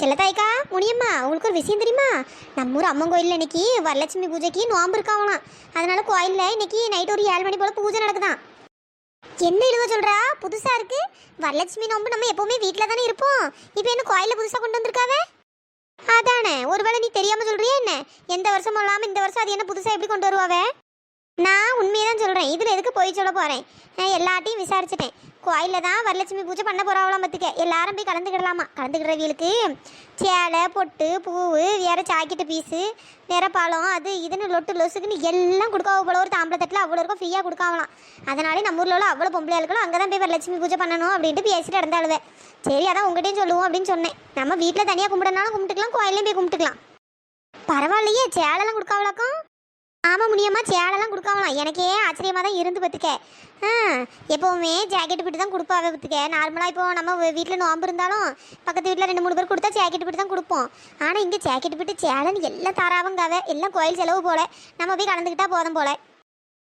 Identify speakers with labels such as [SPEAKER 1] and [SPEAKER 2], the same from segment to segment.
[SPEAKER 1] செல்லத்தாய்க்கா முனியம்மா உங்களுக்கு ஒரு விஷயம் தெரியுமா? நம்ம ஊர் அம்மன் கோயிலில் இன்னைக்கு வரலட்சுமி பூஜைக்கு நோம்பு இருக்காங்களாம். அதனால கோயிலில் இன்னைக்கு நைட் ஒரு 7 மணி போல பூஜை நடக்குதான். என்ன இழுவ சொல்றா? புதுசா இருக்கு. வரலட்சுமி நோம்பு நம்ம எப்பவுமே வீட்டில் தானே இருப்போம். இப்போ என்ன கோயிலில் புதுசாக கொண்டு வந்திருக்காவே? அதானே, ஒருவேளை நீ தெரியாம சொல்றியா என்ன? எந்த வருஷமும் இல்லாமல் இந்த வருஷம் அது என்ன புதுசாக எப்படி கொண்டு வருவாவே? நான் உண்மையை தான் சொல்கிறேன். இதில் எதுக்கு போய் சொல்ல போகிறேன்? நான் எல்லாத்தையும் விசாரிச்சிட்டேன். கோயிலில் தான் வரலட்சுமி பூஜை பண்ண போகிறாவலாம். பார்த்துக்க, எல்லாரும் போய் கலந்துக்கிடலாமா. கலந்துக்கிடுறவங்களுக்கு சேலை, பொட்டு, பூவு, வேறு ஜாக்கெட்டு பீஸு, வேற பழம், அது இதுன்னு லொட்டு லொசுக்குன்னு எல்லாம் கொடுக்காவ போல. ஒரு தாம்பளை தட்டில் அவ்வளோ இருக்கும் ஃப்ரீயாக கொடுக்காவலாம். அதனாலே நம்ம ஊரில் உள்ள அவ்வளோ பொம்பளை ஆளுகளும் அங்கே தான் போய் வரலட்சுமி பூஜை பண்ணணும் அப்படின்ட்டு பேசிட்டு இருந்தாளுவே. சரி, அதான் உங்கள்கிட்டையும் சொல்லுவோம் அப்படின்னு சொன்னேன். நம்ம வீட்டில் தனியாக கும்பிடனாலும் கும்பிட்டுக்கலாம், கோயிலையும் போய் கும்பிட்டுக்கலாம். பரவாயில்லையே, சேலெல்லாம் கொடுக்காவளாக்கும். ஆமாம் முனியம்மா, சேலெல்லாம் கொடுக்காமலாம். எனக்கே ஆச்சரியமாக தான் இருந்து பார்த்துக்க. எப்போவுமே ஜாக்கெட்டு பிட்டு தான் கொடுப்பாவே பார்த்துக்க. நார்மலாக இப்போ நம்ம வீட்டில் நோம்பு இருந்தாலும் பக்கத்து வீட்டில் 2 3 பேர் கொடுத்தா ஜாக்கெட்டு பிட்டு தான் கொடுப்போம். ஆனால் இங்கே ஜாக்கெட்டு பிட்டு சேலன்னு எல்லாம் தாராவங்காவே. எல்லாம் கோயில் செலவு போல. நம்ம போய் கலந்துக்கிட்டா போதும் போல.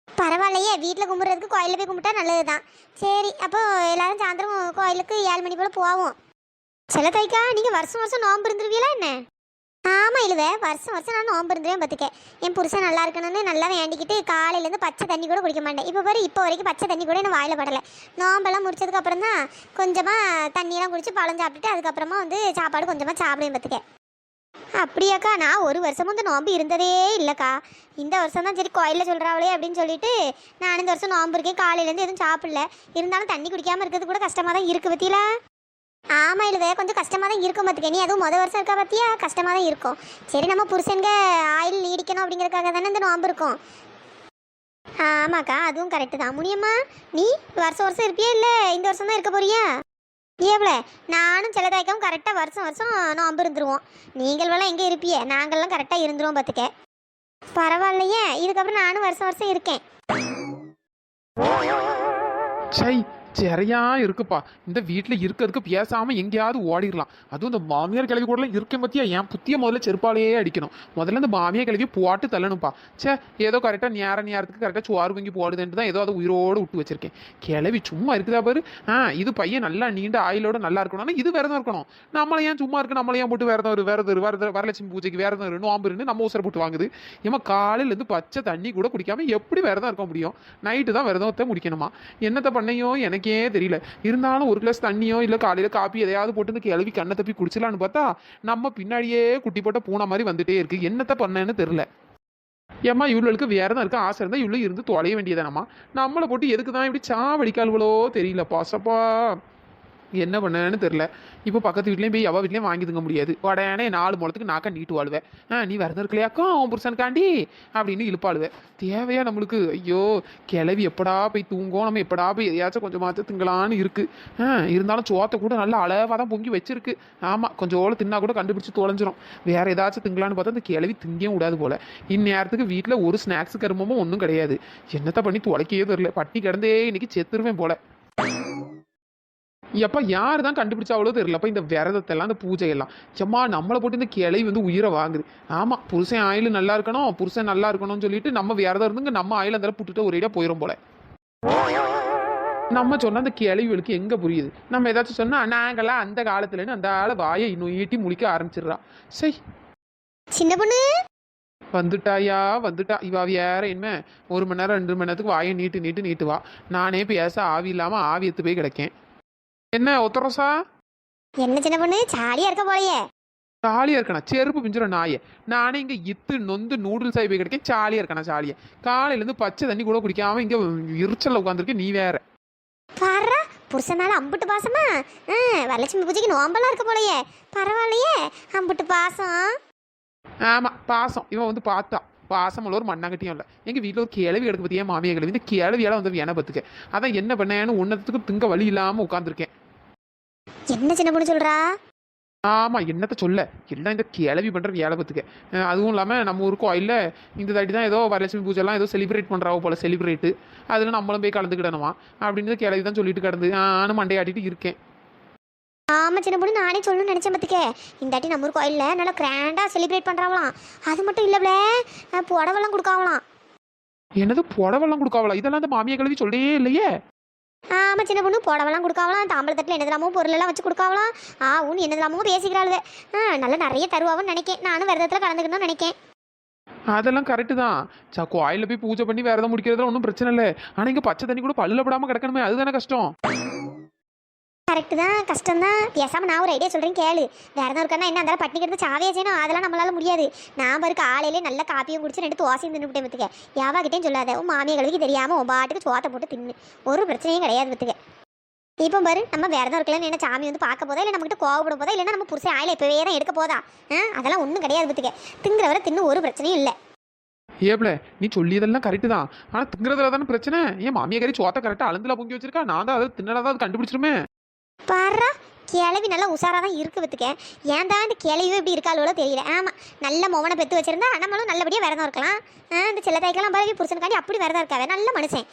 [SPEAKER 1] பரவாயில்லையே, வீட்டில் கும்பிட்றதுக்கு கோயிலில் போய் கும்பிட்டா நல்லது தான். சரி, அப்போ எல்லாரும் சாயந்தரம் கோயிலுக்கு 7 மணி போல் போவோம். சில தைக்கா, நீங்கள் வருஷம் வருஷம் நோம்பு இருந்துருவீங்களா என்ன? ஆமாம் இழுவே, வருஷம் வருஷம் நான் நோம்பு இருந்துவேன் பார்த்துக்க. என் புருஷன் நல்லா இருக்கணும்னு நல்லா வேண்டிக்கிட்டு காலையிலேருந்து பச்சை தண்ணி கூட குடிக்க மாட்டேன். இப்போ பாரு, இப்போ வரைக்கும் பச்சை தண்ணி கூட என்ன வாயில் படலை. நோம்பெல்லாம் முடிச்சதுக்கு அப்புறம் தான் கொஞ்சமாக தண்ணியெல்லாம் குடிச்சு பழம் சாப்பிட்டுட்டு அதுக்கப்புறமா வந்து சாப்பாடு கொஞ்சமாக சாப்பிடுவேன் பார்த்துக்க. அப்படியாக்கா? நான் ஒரு வருஷமும் இந்த நோம்பு இருந்ததே இல்லைக்கா. இந்த வருஷம் தான் சரி கோயிலில் சொல்கிறாவளே அப்படின்னு சொல்லிட்டு நான் இந்த வருஷம் நோம்பு இருக்கேன். காலையிலேருந்து எதுவும் சாப்பிடல. இருந்தாலும் தண்ணி குடிக்காமல் இருக்கிறது கூட கஷ்டமாக தான் இருக்குது பற்றியில. ஆமாம் இழுவே, கொஞ்சம் கஷ்டமாக தான் இருக்கும் பார்த்துக்க. நீ அதுவும் வருஷம் இருக்கா பார்த்தியா, கஷ்டமாக தான் இருக்கும். சரி, நம்ம புருஷன்க ஆயில் நீடிக்கணும் அப்படிங்கிறதுக்காக தானே இந்த நோம்பு இருக்கும். ஆமாக்கா, அதுவும் கரெக்டு தான். முனியம்மா, நீ வருஷம் வருஷம் இருப்பியா இல்லை இந்த வருஷம் தான் இருக்க போறியா? ஏவல, நானும் சில தாய்க்கவும் கரெக்டாக வருஷம் வருஷம் நோம்பு இருந்துருவோம். நீங்கள் வேலை எங்கே இருப்பியே, நாங்கள்லாம் கரெக்டாக இருந்துருவோம் பார்த்துக்க. பரவாயில்லையே, இதுக்கப்புறம் நானும் வருஷம் வருஷம் இருக்கேன்.
[SPEAKER 2] சை, சரியா இருக்குப்பா. இந்த வீட்டில் இருக்கிறதுக்கு பேசாமல் எங்கேயாவது ஓடிடலாம். அதுவும் இந்த மாமியார் கிளவி கூடலாம் இருக்கேன் பற்றியா, என் புத்திய முதல்ல செருப்பாலேயே அடிக்கணும். முதல்ல இந்த மாமியார் கிளவி போட்டு தள்ளணும்ப்பா. சே, ஏதோ கரெக்டாக நேரத்துக்கு கரெக்டாக சோறு வாங்கி போடுதுன்ட்டு தான் ஏதோ அதை உயிரோடு விட்டு வச்சிருக்கேன். கிளவி சும்மா இருக்குதா பாரு. இது பையன் நல்லா நீண்ட ஆயிலோட நல்லா இருக்கணும்னா இது விரதம் இருக்கணும். நம்மளை ஏன் சும்மா இருக்கு, நம்மளை ஏன் போட்டு வரலட்சுமி பூஜைக்கு விரதம் நோம்புன்னு நம்ம ஊசரை போட்டு வாங்குது. ஏமா காலையிலேருந்து பச்சை தண்ணி கூட குடிக்காம எப்படி விரதம் இருக்க முடியும்? நைட்டு தான் விரதத்தை முடிக்கணுமா? என்னத்தை பண்ணையோ எனக்கே தெரியல. இருந்தாலும் ஒரு கிளாஸ் தண்ணியோ இல்ல காலையில காப்பி எதையாவது போட்டு கிளவி கண்ணை தப்பி குடிச்சலான்னு பார்த்தா நம்ம பின்னாடியே குட்டி போட்ட பூனை மாதிரி வந்துட்டே இருக்கு. என்னத்த பண்ணேன்னு தெரியல. ஏம்மா, இவ்வளவுக்கு வேற தான் இருக்க ஆசை இருந்தா இவ்வளவு இருந்து தொலைய வேண்டியதானம்மா. நம்மளை போட்டு எதுக்கு தான் இப்படி சாவடிக்கால்களோ தெரியல. பாசப்பா, என்ன பண்ணேன்னு தெரில. இப்போ பக்கத்து வீட்லேயும் போய் எவ்வளோ வீட்லேயும் வாங்கி தங்க முடியாது. உடனே 4 முழத்துக்கு நாக்கா நீட்டு வாழ்வேன். நீ விரதம் இருக்கலையாக்கா அவன் புருஷனுக்காண்டி அப்படின்னு இழுப்பாளுவேன். தேவையா நம்மளுக்கு? ஐயோ, கிளவி எப்படா போய் தூங்கும், நம்ம எப்படா போய் எதையாச்சும் கொஞ்சம் மாற்ற திங்கலான்னு இருக்கு. இருந்தாலும் சோத்தை கூட நல்லா அளவாக தான் பொங்கி வச்சிருக்கு. ஆமாம், கொஞ்சம் ஓலை தின்னா கூட கண்டுபிடிச்சி தொலைஞ்சிரும். வேற ஏதாச்சும் திங்கலான்னு பார்த்தா அந்த கிளவி திங்கவும் விடாது போல. இந்நேரத்துக்கு வீட்டில் ஒரு ஸ்நாக்ஸ் கருமமும் ஒன்றும் கிடையாது. என்னத்தை பண்ணி தொலைக்கையே தெரியல. பட்டி கிடந்தே இன்னைக்கு செத்துருவேன் போல. எப்போ யார் தான் கண்டுபிடிச்சா அவ்வளோ தெரியலப்பா இந்த விரதத்தெல்லாம், இந்த பூஜையெல்லாம். சும்மா நம்மளை போட்டு இந்த கிளை வந்து உயிரை வாங்குது. ஆமாம், புருஷன் ஆயில் நல்லா இருக்கணும், புருஷன் நல்லா இருக்கணும்னு சொல்லிட்டு நம்ம விரதம் இருந்துங்க நம்ம ஆயில் அந்த புட்டுட்டு ஒரேடியாக போயிடும் போல. நம்ம சொன்னால் அந்த கிளவிகளுக்கு எங்கே புரியுது? நம்ம ஏதாச்சும் சொன்னால் நாங்களாம் அந்த காலத்துலன்னு அந்த ஆளை வாயை இன்னும் ஈட்டி முழிக்க ஆரம்பிச்சிடுறா. சரி,
[SPEAKER 1] சின்ன பொண்ணு
[SPEAKER 2] வந்துட்டாயா? வந்துட்டா. இவா வேற என்ன 1 மணி நேரம் 2 மணி நேரத்துக்கு வாயை நீட்டுவா. நானே பேச ஆவி இல்லாமல் ஆவி எடுத்து போய் கிடக்கேன். என்ன ஒத்தரசா?
[SPEAKER 1] என்ன சின்ன பொண்ணு ஜாலியா இருக்க போலையே?
[SPEAKER 2] ஜாலியா இருக்கணா செருப்பு பிஞ்சுற நாயே. நானே இங்க இத்து நொந்து நூடுல்ஸ் ஆகி போய் கிடைக்கேன். ஜாலியா இருக்கணா ஜாலியா. காலையில இருந்து பச்சை தண்ணி கூட குடிக்காம இங்க எரிச்சல்ல உட்காந்துருக்கேன். நீ வேற
[SPEAKER 1] பாரா, புருஷன் மேல அம்புட்டு பாசமா. வரலட்சுமி பூஜைக்கு நோம்பெல்லாம் இருக்க போலையே. பரவாயில்லையே, அம்புட்டு பாசம்.
[SPEAKER 2] ஆமா, பாசம். இவன் வந்து பார்த்தா பாசம் உள்ள ஒரு மண்ணாங்கட்டியும் இல்லை. எங்கள் வீட்டில் ஒரு கிளவி எடுக்க பற்றியா மாமியா கிளவி. இந்த கிளவியால் வந்து வேணை பத்துக்க. அதான் என்ன பண்ணேன்னு ஒன்றத்துக்கு திங்க வழி இல்லாமல் உட்காந்துருக்கேன்.
[SPEAKER 1] என்ன சின்ன பொண்ணு சொல்றா?
[SPEAKER 2] ஆமாம், என்னத்த சொல்ல, எல்லாம் இந்த கிளவி பண்ணுற வேலை பத்துக்க. அதுவும் இல்லாமல் நம்ம ஊர் கோயிலில் இந்த தாட்டி தான் ஏதோ வரலட்சுமி பூஜைலாம் ஏதோ செலிப்ரேட் பண்ணுறாவோ போல். செலிப்ரேட்டு அதில் நம்மளும் போய் கலந்துக்கிடணுமா அப்படின்னு கிளவி தான் சொல்லிட்டு கிடந்து நானும் மண்டையாட்டிட்டு இருக்கேன்.
[SPEAKER 1] ஆமாம் சின்ன பொண்ணு, நானே சொல்லணும்னு நினச்சேன் பார்த்துக்க. இந்த தாட்டி நம்ம ஊர் கோயிலில் நல்லா கிராண்டாக செலிப்ரேட் பண்ணுறாங்களாம். அது மட்டும் இல்லைல்ல, புடவெல்லாம் கொடுக்காங்களாம்.
[SPEAKER 2] என்னது புடவெல்லாம் கொடுக்காவலாம்? இதெல்லாம் அந்த மாமியா கிளவி சொல்லே இல்லையே.
[SPEAKER 1] ஆமா சின்ன பொண்ணு புடவெல்லாம் கொடுக்காவலாம், தாம்பளத்தட்டில் என்னதெல்லாமோ பொருளெல்லாம் வச்சு கொடுக்காவலாம். உன் என்னதெல்லாமோ பேசிக்கிறாளுவே. நல்லா நிறைய தருவான்னு நினைக்கேன். நானும் விரதத்தில் கலந்துக்கணும்னு நினைக்கேன்.
[SPEAKER 2] அதெல்லாம் கரெக்டு தான். கோயிலில் போய் பூஜை பண்ணி விரதம் முடிக்கிறதுல ஒன்றும் பிரச்சனை இல்லை. ஆனால் இங்கே பச்சை தண்ணி கூட பல்லுல படாமல் கிடக்கணுமே, அதுதானே கஷ்டம்.
[SPEAKER 1] கரெக்டு தான், கஷ்டம் தான். பேசாமல் நான் ஒரு ஐடியா சொல்கிறேன் கேளு. வேறு இருக்கா என்ன அந்த பட்டினிக்கிறது சாவே செய்யணும், அதெல்லாம் நம்மளால முடியாது. நான் பாரு காலையிலே நல்ல காப்பியும் குடிச்சு 2 தோசையும் தின்னுபிட்டேன் பத்துக்க. யாவாகிட்டேயும் சொல்லாத, உன் மாமியர்களுக்கு தெரியாமல் உன் பாட்டுக்கு சோத்தை போட்டு தின்னு. ஒரு பிரச்சனையும் கிடையாது பத்துக்க. இப்போ பாரு நம்ம விரதம் இருக்கலன்னு என்ன சாமி வந்து பார்க்க போதா இல்லை நம்மகிட்ட கோவப்பட போதா இல்லைன்னா நம்ம புருஷன் ஆயில இப்போவே தான் எடுக்க போதா? அதெல்லாம் ஒன்றும் கிடையாது பத்துக்க. திங்குறவரை தின்னு ஒரு பிரச்சனையும் இல்லை.
[SPEAKER 2] ஏப்ல நீ சொல்லியதெல்லாம் கரெக்டு தான். ஆனால் திங்குறதுல தானே பிரச்சனை. ஏன் மாமியாரி சோத்தை கரெக்டாக அழுந்துல பொங்கி வச்சிருக்கா, நான் தான் அதை தின்னதான் அது கண்டுபிடிச்சிருமே.
[SPEAKER 1] பாரா கிளவி நல்லா உஷாராக தான் இருக்கு பத்துக்க. ஏன் தான் இந்த கிளவியும் இப்படி இருக்காளோ தெரியல. ஆமாம், நல்ல மொவனை பெற்று வச்சிருந்தா நம்மளும் நல்லபடியாக விரதம் இருக்கலாம். இந்த சில தாய்க்கெல்லாம் பாரு புருஷனுக்காண்டி அப்படி விரதம் இருக்காவே, நல்ல மனுஷன்.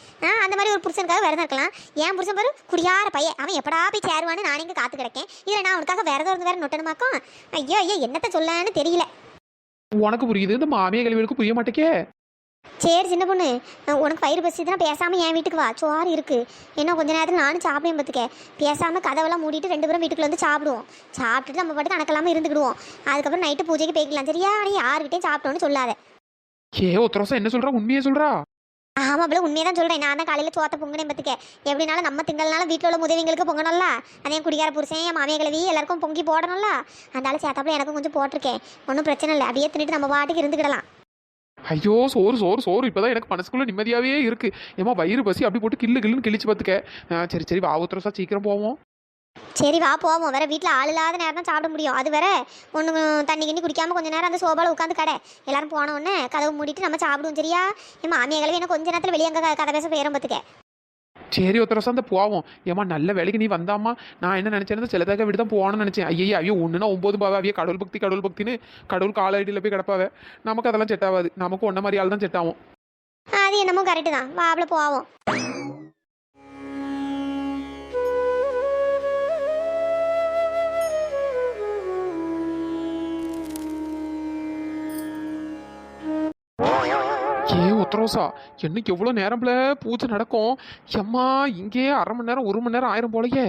[SPEAKER 1] அந்த மாதிரி ஒரு புருஷனுக்காக விரதம் இருக்கலாம். என் புருஷன் பாரு குடியார பையன், அவன் எப்படா போய் சேருவான்னு நான் இங்கே காத்து கிடக்கேன். இதில் நான் அவனுக்காக விரதம் இருந்து வேற நொட்டணுமாக்கும். ஐயோ ஐயோ என்னத்தை சொல்லன்னு தெரியல.
[SPEAKER 2] உனக்கு புரியுது, இந்த மாமியா கழிவுகளுக்கு புரிய மாட்டேக்கே.
[SPEAKER 1] சரி சின்ன பொண்ணு, உனக்கு வயிறு பசிதான் பேசாமல் என் வீட்டுக்கு வா, சோறு இருக்கு. இன்னும் கொஞ்ச நேரத்தில் நானும் சாப்பிடுவேன் பத்துக்க. பேசாமல் கதவெல்லாம் மூடிட்டு 2 பேரும் வீட்டுக்குள்ள வந்து சாப்பிடுவோம். சாப்பிட்டுட்டு நம்ம பாட்டுக்கு கணக்கெல்லாமல் இருந்துக்கிடுவோம். அதுக்கப்புறம் நைட்டு பூஜைக்கு போய்க்கலாம். சரியா? நீ யாருக்கிட்டையும் சாப்பிட்டோன்னு சொல்லாத.
[SPEAKER 2] ஒருத்தரசம் என்ன சொல்றா, உண்மையே சொல்றா?
[SPEAKER 1] ஆமாம் அப்படியே உண்மையை தான் சொல்கிறேன். நான் தான் காலையில் சோத்தை பொங்கினேன் பத்துக்க. எப்படினாலும் நம்ம திங்கள்னால வீட்டில் உள்ள உதவிங்களுக்கு பொங்கணும்ல. அதே குடிகார புருஷன் என் மாமியா கிழவி எல்லாருக்கும் பொங்கி போடணும்ல. அதனால சேத்தாப்புல எனக்கும் கொஞ்சம் போட்டிருக்கேன். ஒன்றும் பிரச்சனை இல்லை, அப்படியே தின்னுட்டு நம்ம பாட்டுக்கு இருந்துக்கிடலாம்.
[SPEAKER 2] ஐயோ சோறு சோறு சோறு, இப்போதான் எனக்கு மனசுக்குள்ள நிம்மதியாவே இருக்கு. ஏமா வயிறு பசி அப்படி போட்டு கில்லுன்னு கிழிச்சு பார்த்துக்க. சரி சரி வா உத்தரசா சீக்கிரம் போவோம்.
[SPEAKER 1] சரி வா போவோம். வேற வீட்டில் ஆள் இல்லாத நேரம் தான் சாப்பிட முடியும். அது வேற ஒன்று தண்ணி கிண்ணி குடிக்காமல் கொஞ்சம் நேரம் அந்த சோபாவில் உட்காந்து கடை எல்லாரும் போன உடனே கதவு மூடிட்டு நம்ம சாப்பிடுவோம். சரியா? என் மாமியா கிழவி என்ன கொஞ்ச நேரத்தில் வெளியே அங்கே கதை பேச போயிடும் பார்த்துக்க.
[SPEAKER 2] சரி ஒருத்தரசா அந்த போவோம். ஏமா நல்ல வேலைக்கு நீ வந்தாமா. நான் என்ன நினைச்சேன், சிலதாக விட்டு தான் போகணும்னு நினைச்சேன். ஐயோ ஒன்றுனா 9 பாவா அவைய கடவுள் பக்தின்னு கடவுள் காலடியில் போய் கிடப்பாவே. நமக்கு அதெல்லாம் செட் ஆகாது. நமக்கு ஒன்ன மாதிரி ஆள் தான் செட் ஆகும்.
[SPEAKER 1] அது என்னமோ கரெக்டு தான். வாப்பில் போவோம்.
[SPEAKER 2] ஒத்தரோசா என்னைக்கு எவ்வளோ நேரம்ல பூஜை நடக்கும். எம்மா இங்கே 1/2 மணி நேரம் 1 மணி நேரம் ஆயிரம் போலயே.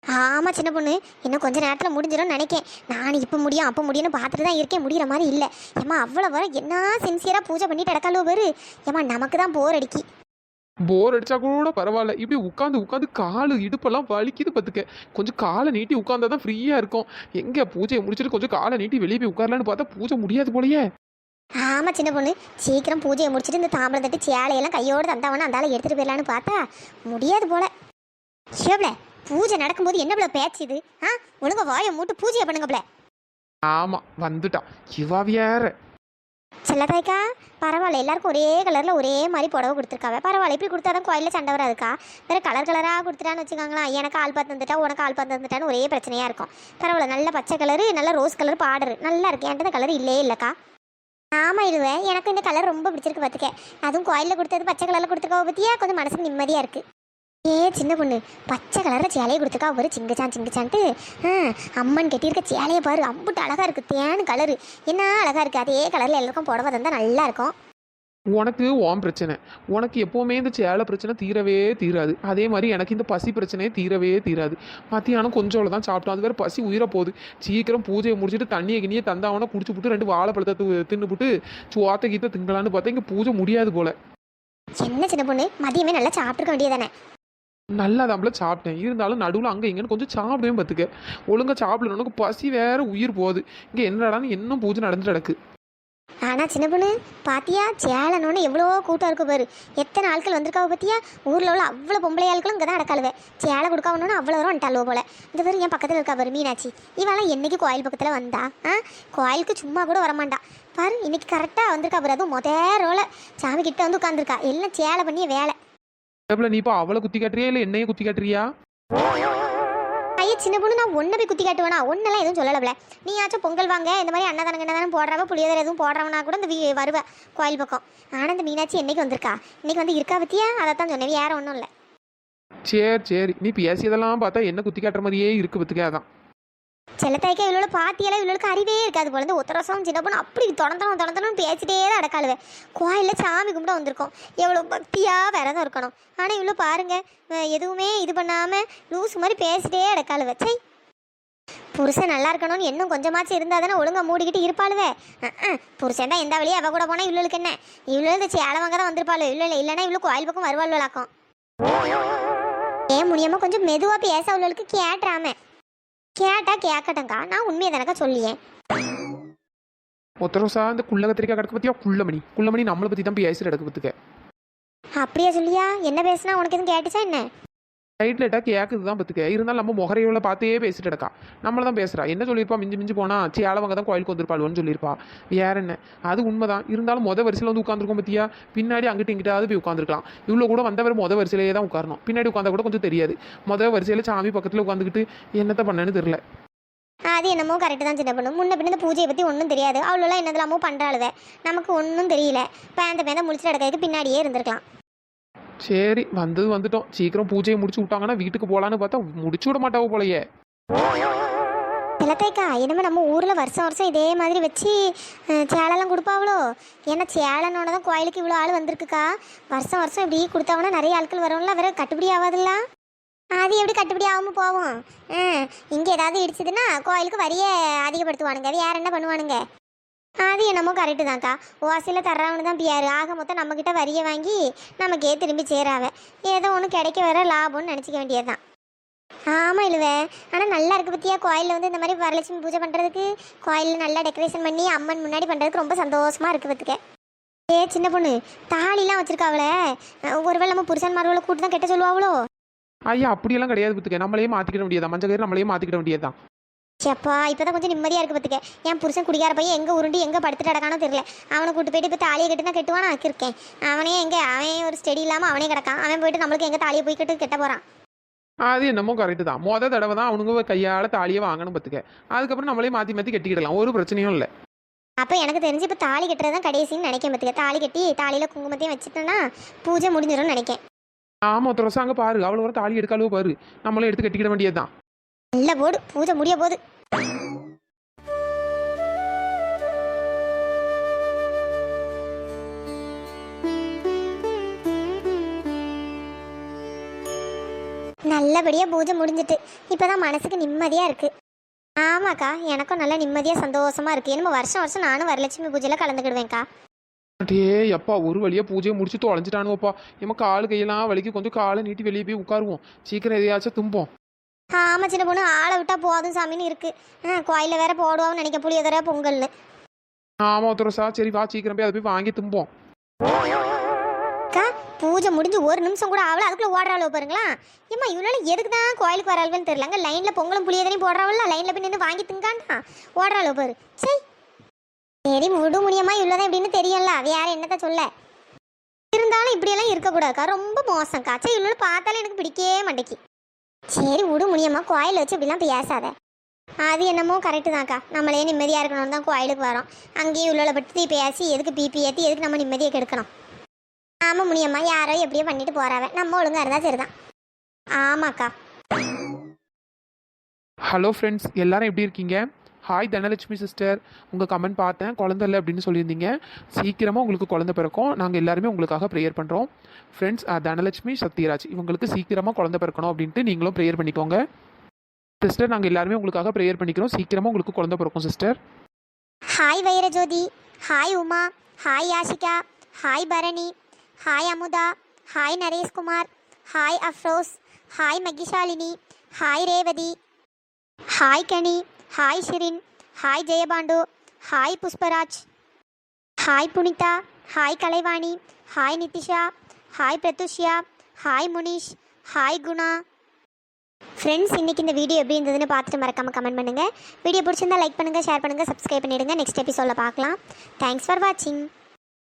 [SPEAKER 1] ஆமாம் சின்ன பொண்ணு, இன்னும் கொஞ்சம் நேரத்தில் முடிஞ்சிடும்னு நினைக்கேன். நான் இப்போ முடியும் அப்போ முடியும்னு பார்த்துட்டு தான் இருக்கேன். முடிகிற மாதிரி இல்லை. ஏம்மா அவ்வளோ வர என்ன சின்சியராக பூஜை பண்ணிட்டு இடக்காலோ வரு. ஏம்மா நமக்கு தான் போர் அடிக்கி.
[SPEAKER 2] போர் அடிச்சா கூட பரவாயில்ல, இப்படி உட்காந்து காலு இடுப்பெல்லாம் வலிக்குது பார்த்துக்க. கொஞ்சம் காலை நீட்டி உட்காந்தா தான் ஃப்ரீயாக இருக்கும். எங்கே பூஜையை முடிச்சுட்டு கொஞ்சம் காலை நீட்டி வெளியே போய் உட்காரலான்னு பார்த்தா பூஜை முடியாது போலயே.
[SPEAKER 1] ஆமாம் சின்ன பொண்ணு, சீக்கிரம் பூஜையை முடிச்சுட்டு இந்த தாம்பரம் தட்டு சேலையெல்லாம் கையோடு தந்தாவனா அந்தால எடுத்துகிட்டு போயிடலான்னு பார்த்தா முடியாது போல. ஷிவப்ல பூஜை நடக்கும்போது என்ன பிள்ளை பேச்சு இது? ஒழுங்க வாயை மூட்டு பூஜையை பண்ணுங்கப்ல.
[SPEAKER 2] ஆமாம் வந்துட்டான் இவா வேற.
[SPEAKER 1] செல்லதாய்க்கா பரவாயில்ல, எல்லாருக்கும் ஒரே கலரில் ஒரே மாதிரி புடவை கொடுத்துருக்காங்க. பரவாயில்ல, இப்படி கொடுத்தா தான் கோயிலில் சண்டை வராதுக்கா. வேறு கலராக கொடுத்துட்டான்னு வச்சுக்கோங்களேன். எனக்கு ஆள் பார்த்து வந்துட்டா உனக்கு ஆள் பார்த்து வந்துட்டான்னு ஒரே பிரச்சனையாக இருக்கும். பரவாயில்ல, நல்ல பச்சை கலரு நல்ல ரோஸ் கலர் பார்டரு நல்லா இருக்கு. என்கிட்ட கலர் இல்லையே இல்லைக்கா. ஆமாம் இல்லைவே, எனக்கு இந்த கலர் ரொம்ப பிடிச்சிருக்கு பார்த்துக்க. அதுவும் கோயிலில் கொடுத்தது பச்சை கலரில் கொடுத்துருக்கா பற்றியா கொஞ்சம் மனசுக்கு நிம்மதியாக இருக்குது. சின்ன பொண்ணு பச்சை கலரில் சேலையை கொடுத்துருக்கா. ஒரு சிங்குச்சான்ட்டு அம்மன் கட்டியிருக்க சேலையை பாரு, அம்புட்டு அழகாக இருக்குது. தேனு கலரு என்ன அழகாக இருக்குது. அதே கலரில் எல்லாருக்கும் புடவை தந்தால் நல்லா இருக்கும்.
[SPEAKER 2] உனக்கு ஓம் பிரச்சனை, உனக்கு எப்போவுமே இந்த சேலை பிரச்சனை தீரவே தீராது. அதே மாதிரி எனக்கு இந்த பசி பிரச்சனையே தீரவே தீராது. மத்தியானம் கொஞ்சம் தான் சாப்பிட்டோம், அது வேறு பசி உயிர போகுது. சீக்கிரம் பூஜையை முடிச்சுட்டு தண்ணியை கிண்ணியை தந்தாவனா குடிச்சு விட்டு 2 வாழைப்பழத்தை தின்னுபிட்டு சோத்த கீத்த திங்கலான்னு பார்த்தா இங்கே பூஜை முடியாது போல.
[SPEAKER 1] என்ன சின்ன பொண்ணு மதியமே நல்லா சாப்பிட்டுருக்க வேண்டியதானே?
[SPEAKER 2] நல்லா தாம்பள சாப்பிட்டேன், இருந்தாலும் நடுவில் அங்கே இங்கேன்னு கொஞ்சம் சாப்பிடுவேன் பார்த்துக்க. ஒழுங்காக சாப்பிடணும், உனக்கு பசி வேற உயிர் போகுது. இங்கே என்னடான்னு இன்னும் பூஜை நடந்துட்டு நடக்கு.
[SPEAKER 1] ஆனால் சின்ன பொண்ணு பாத்தியா சேலனோன்னு எவ்வளோ கூட்டம் இருக்கு பாரு. எத்தனை ஆட்கள் வந்திருக்காவ பற்றியா? ஊரில் உள்ள அவ்வளோ பொம்பளை ஆட்களும் இங்கே தான் நடக்காளுவே. சேலை கொடுக்காவணுன்னு அவ்வளோ தூரம் வந்துட்டாளுவோ போல. இந்த பேர் என் பக்கத்தில் இருக்கா பாரு மீனாட்சி. இவெல்லாம் என்னைக்கு கோயில் பக்கத்தில் வந்தா? கோயிலுக்கு சும்மா கூட வரமாட்டா பாரு. இன்னைக்கு கரெக்டாக வந்திருக்கா பாரு. அதுவும் ரோலை சாமி கிட்ட வந்து உட்காந்துருக்கா. எல்லாம் சேலை பண்ணிய வேலை.
[SPEAKER 2] நீ இப்போ அவளை குத்தி காட்டுறியா இல்லை என்னையே குத்தி காட்டுறியா?
[SPEAKER 1] ஐயா சின்ன பொண்ணு, நான் ஒன்றை போய் குத்தி காட்டுவேனா? ஒன்னெல்லாம் எதுவும் சொல்லலப்ல. நீயாச்சும் பொங்கல் வாங்க இந்த மாதிரி அன்னதானம் போடுறவ புளியோதரை எதுவும் போடுறவனா கூட இந்த வருவ கோயில் பக்கம். ஆனால் இந்த மீனாட்சி என்னைக்கு வந்திருக்கா? இன்னைக்கு வந்து இருக்கா பத்தியா? அதைத்தான் சொன்னேன், வேற ஒன்றும் இல்லை.
[SPEAKER 2] சரி நீ பேசியதெல்லாம் பார்த்தா என்ன குத்தி காட்டுற மாதிரியே இருக்கு பத்துக்கே. அதான்
[SPEAKER 1] செல்லத்தாய்க்கா இவ்வளோ பாத்தியெல்லாம் இவ்வளோக்கு அறிவே இருக்காது போல இருந்து ஒத்த ரசம் சின்ன பொண்ணு அப்படி தொடர்ந்தனும் பேசிட்டே தான் அடக்காளுவேன். கோயிலில் சாமி கும்பிட வந்திருக்கோம், எவ்வளோ பக்தியாக விரதம் இருக்கணும். ஆனால் இவ்வளோ பாருங்க எதுவுமே இது பண்ணாமல் லூஸ் மாதிரி பேசிட்டே அடக்காளுவே. சை, புருஷன் நல்லா இருக்கணும்னு இன்னும் கொஞ்சமாச்சும் இருந்தால் தானே ஒழுங்காக மூடிக்கிட்டு இருப்பாளுவே. புருஷன் தான் எந்த வழியே அவள் கூட போனால் இவ்வளோக்கு என்ன, இவ்வளோ இந்த சேலவங்க தான் வந்திருப்பாளோ. இல்லைன்னா இவ்வளோ கோயில் பக்கம் வருவாள்வளாக்கும். ஏன் முடியாமல் கொஞ்சம் மெதுவாக பேச அவளுக்கு கேட்டுறாம. கேட்டா கேட்கட்டங்கா, நான் உண்மையை தானக்கா சொல்லியேன்.
[SPEAKER 2] ஒத்தரோசா இந்த குள்ள கத்திரிக்காய் கிடக்கு பத்தியா, குள்ளமணி நம்மளை பற்றி தான் பேசுகிற இடக்கு பத்துக்க.
[SPEAKER 1] அப்படியா சொல்லியா? என்ன பேசுனா உனக்கு எதுவும் கேட்டுச்சா என்ன?
[SPEAKER 2] லைட்லேட்டா கேட்குது தான் பத்துக்க. இருந்தாலும் நம்ம முகரையோட பார்த்தே பேசிட்டு இருக்கா. நம்மள தான் பேசுகிறா. என்ன சொல்லியிருப்பா, மிஞ்சி போனால் சேலவங்க தான் கோயிலுக்கு வந்திருப்பாள்னு சொல்லியிருப்பா. வேற என்ன, அது உண்மைதான். இருந்தாலும் வரிசையில் வந்து உட்காந்துருக்கோம் பத்தியா, பின்னாடி அங்கிட்டு இங்கிட்டாவது போய் உட்காந்துருக்கலாம். இவ்வளோ கூட வந்தவர் வரிசையிலேயே தான் உட்காரணும். பின்னாடி உட்காந்தா கூட கொஞ்சம் தெரியாது. வரிசையில் சாமி பக்கத்தில் உட்காந்துக்கிட்டு என்னத்தை பண்ணேன்னு தெரியல.
[SPEAKER 1] அது என்னமோ கரெக்டு தான் சின்ன பொண்ணு. முன்ன பின்ன இந்த பூஜையை பற்றி ஒன்றும் தெரியாது. அவ்வளோலாம் என்னதெல்லாமோ பண்ணுறாளுவே, நமக்கு ஒன்றும் தெரியல. பேந்த முடிச்சுட்டு இடக்கிறதுக்கு பின்னாடியே இருந்திருக்கலாம்.
[SPEAKER 2] சரி, வந்துட்டோம். சீக்கிரம் பூஜையை முடிச்சு விட்டாங்கன்னா வீட்டுக்கு போகலான்னு பார்த்தா முடிச்சு விட மாட்டாவோ போலையே.
[SPEAKER 1] செல்லத்தாய்க்கா இனிமேல் நம்ம ஊரில் வருஷம் இதே மாதிரி வச்சு சேலெல்லாம் கொடுப்பாவளோ. ஏன்னா சேலனோட தான் கோயிலுக்கு இவ்வளோ ஆள் வந்திருக்குக்கா. வருஷம் இப்படி கொடுத்தாங்கன்னா நிறைய ஆட்கள் வரவங்கள வேற கட்டுப்படி ஆகாதுல்ல. அது எப்படி கட்டுப்படி ஆகாமல் போவோம்? இங்கே ஏதாவது இடிச்சதுன்னா கோயிலுக்கு வரியை அதிகப்படுத்துவானுங்க, வேற என்ன பண்ணுவானுங்க? அது என்னமோ கரெக்டு தான்க்கா. ஓசையில் தர்றவனு தான் பியாரு. ஆக மொத்தம் நம்மக்கிட்ட வரியை வாங்கி நமக்கே திரும்பி சேராவ. ஏதோ ஒன்று கிடைக்க வர லாபம்னு நினச்சிக்க வேண்டியது தான். ஆமாம் இல்லவே, ஆனால் நல்லா இருக்குது பற்றியா கோயிலில் வந்து இந்த மாதிரி வரலட்சுமி பூஜை பண்ணுறதுக்கு. கோயிலில் நல்லா டெக்கரேஷன் பண்ணி அம்மன் முன்னாடி பண்ணுறதுக்கு ரொம்ப சந்தோஷமாக இருக்குது பத்துக்க. சின்ன பொண்ணு தாலிலாம் வச்சுருக்காவளே, ஒருவேளை நம்ம புருஷன் மார்வலை கூட்டு தான் கெட்ட சொல்லுவாவளோ?
[SPEAKER 2] ஐயா அப்படியெல்லாம் கிடையாது பத்துக்க. நம்மளையே மாற்றிக்கிட வேண்டியதான். மஞ்சள் கயிறு நம்மளையே மாற்றிக்கிட வேண்டியதான்.
[SPEAKER 1] சேப்பா இப்போ தான் கொஞ்சம் நிம்மதியாக இருக்குது பத்துக்க. என் புருஷன் குடிக்கார பையன் எங்கே உருண்டு எங்கே படுத்துட்டு அடக்கானோ தெரியல. அவனை கூட்டு போயிட்டு இப்போ தாலியை கட்டுனா கெட்டுவானா இருக்கேன். அவனே எங்கே, அவன் ஒரு ஸ்டெடி இல்லாமல் அவனே கிடக்கான். அவன் போயிட்டு நம்மளுக்கு எங்கே தாலியை போய் கெட்ட போகிறான்.
[SPEAKER 2] அது என்னமோ கரெக்டு தான். தடவை தான் அவனுங்க கையால் தாலியை வாங்கணும் பத்துக்க. அதுக்கப்புறம் நம்மளே மாற்றி கட்டிக்கிடலாம், ஒரு பிரச்சனையும் இல்லை.
[SPEAKER 1] அப்போ எனக்கு தெரிஞ்சு இப்போ தாலி கட்டுறது தான் கடைசின்னு நினைக்கேன் பத்துக்க. தாலி கட்டி தாலியில் குங்குமத்தையும் வச்சுட்டோன்னா பூஜை முடிஞ்சிடும்னு நினைக்கேன்.
[SPEAKER 2] ஆமாம், ஒருத்தர் வருஷம் அங்கே பாரு, அவ்வளோ வர தாலி எடுக்காலோ பாரு, நம்மளே எடுத்து கட்டிக்கிட வேண்டியது தான்.
[SPEAKER 1] நல்ல போடு, பூஜை முடிய போகுது. நல்லபடியாக பூஜை முடிஞ்சிட்டு இப்போதான் மனசுக்கு நிம்மதியாக இருக்குது. ஆமாக்கா, எனக்கும் நல்ல நிம்மதியாக சந்தோஷமாக இருக்குது. என்னமோ வருஷம் நானும் வரலட்சுமி பூஜையில் கலந்துக்கிடுவேன்க்கா.
[SPEAKER 2] டே அப்பா, ஒரு வழியாக பூஜையை முடிச்சு தொலைஞ்சிட்டானுவோப்பா. நம்ம காலு கையெல்லாம் வலிக்கு, கொஞ்சம் காலை நீட்டி வெளியே போய் உட்காருவோம். சீக்கிரம் எதையாச்சும் தும்போம்.
[SPEAKER 1] ஆமாம் சின்ன பொண்ணு, ஆளை விட்டா போதும் சாமின்னு இருக்குது. கோயிலில் வேற போடுவான்னு நினைக்க, புளியோதரை பொங்கல்னு.
[SPEAKER 2] ஆமாம் ஒருத்தரசா, சரி வா சீக்கிரம் போய் அதை போய் வாங்கி தும்போம்.
[SPEAKER 1] அக்கா பூஜை முடிஞ்சு ஒரு நிமிஷம் கூட ஆகல, அதுக்குள்ளே ஓடுறாளோ பாருங்களா. ஏம்மா இவ்வளோ எதுக்கு தான் கோயிலுக்கு வராளுன்னு தெரியலங்க. லைனில் பொங்கலும் புளியோதரையும் போடுறாவல்ல, லைனில் போய் நின்று வாங்கி திங்கான்டா ஓடுறாளோ பாரு. சரி சரி விடு முடியுமா, இவ்வளோதான் எப்படின்னு தெரியல, வேற என்னத்த சொல்ல. இருந்தாலும் இப்படியெல்லாம் இருக்கக்கூடாதுக்கா, ரொம்ப மோசம்க்கா. சரி இவ்வளோ பார்த்தாலும் எனக்கு பிடிக்கவே மாட்டேக்கி. சரி விடு முடியுமா, கோயில் வச்சு இப்படிலாம் பேசாத. அது என்னமோ கரெக்டு தான்க்கா. நம்மளே நிம்மதியாக இருக்கணும்னு தான் கோயிலுக்கு வரோம். அங்கேயும் இவ்வளோ பற்றி பேசி எதுக்கு பிபி ஏற்றி எதுக்கு நம்ம நிம்மதியை கெடுக்கணும்? ஆமாம் முடியுமா, யாரோ எப்படியோ பண்ணிட்டு போறாவ, நம்ம ஒழுங்காக இருந்தால் சரிதான். ஆமாக்கா.
[SPEAKER 2] ஹலோ ஃப்ரெண்ட்ஸ், எல்லாரும் எப்படி இருக்கீங்க? ஹாய் தனலட்சுமி சிஸ்டர், உங்கள் கமெண்ட் பார்த்தேன், குழந்தை இல்லை அப்படின்னு சொல்லியிருந்தீங்க. சீக்கிரமாக உங்களுக்கு குழந்தை பிறக்கும். நாங்கள் எல்லாருமே உங்களுக்காக ப்ரேயர் பண்ணுறோம். ஃப்ரெண்ட்ஸ், தனலட்சுமி சத்யராஜ் இவங்களுக்கு சீக்கிரமாக குழந்தை பிறக்கணும் அப்படின்ட்டு நீங்களும் ப்ரேயர் பண்ணிக்கோங்க சிஸ்டர். நாங்கள் எல்லாருமே உங்களுக்காக ப்ரேயர் பண்ணிக்கிறோம். சீக்கிரமாக உங்களுக்கு குழந்தை பிறக்கும் sister.
[SPEAKER 1] Hi Vairajothi, hi Uma, hi Yashika, hi Bharani, hi Amudha, hi Nareshkumar, hi Afroz, hi Mahishalini, hi Revathi, hi Kani, hi Shirin, hi Jayapandu, hi Pushparaj, hi Punitha, hi Kalaivani, hi Nithisha, hi Prathushya, hi Munish, hi Guna. Friends, இன்றைக்கி இந்த வீடியோ எப்படி இருந்ததுன்னு பார்த்துட்டு மறக்காமல் கமெண்ட் பண்ணுங்கள். வீடியோ பிடிச்சிருந்தா லைக் பண்ணுங்கள், ஷேர் பண்ணுங்கள், சப்ஸ்கிரைப் பண்ணிவிடுங்க. நெக்ஸ்ட் எபிசோடில் பார்க்கலாம். தேங்க்ஸ் ஃபார் வாட்சிங்.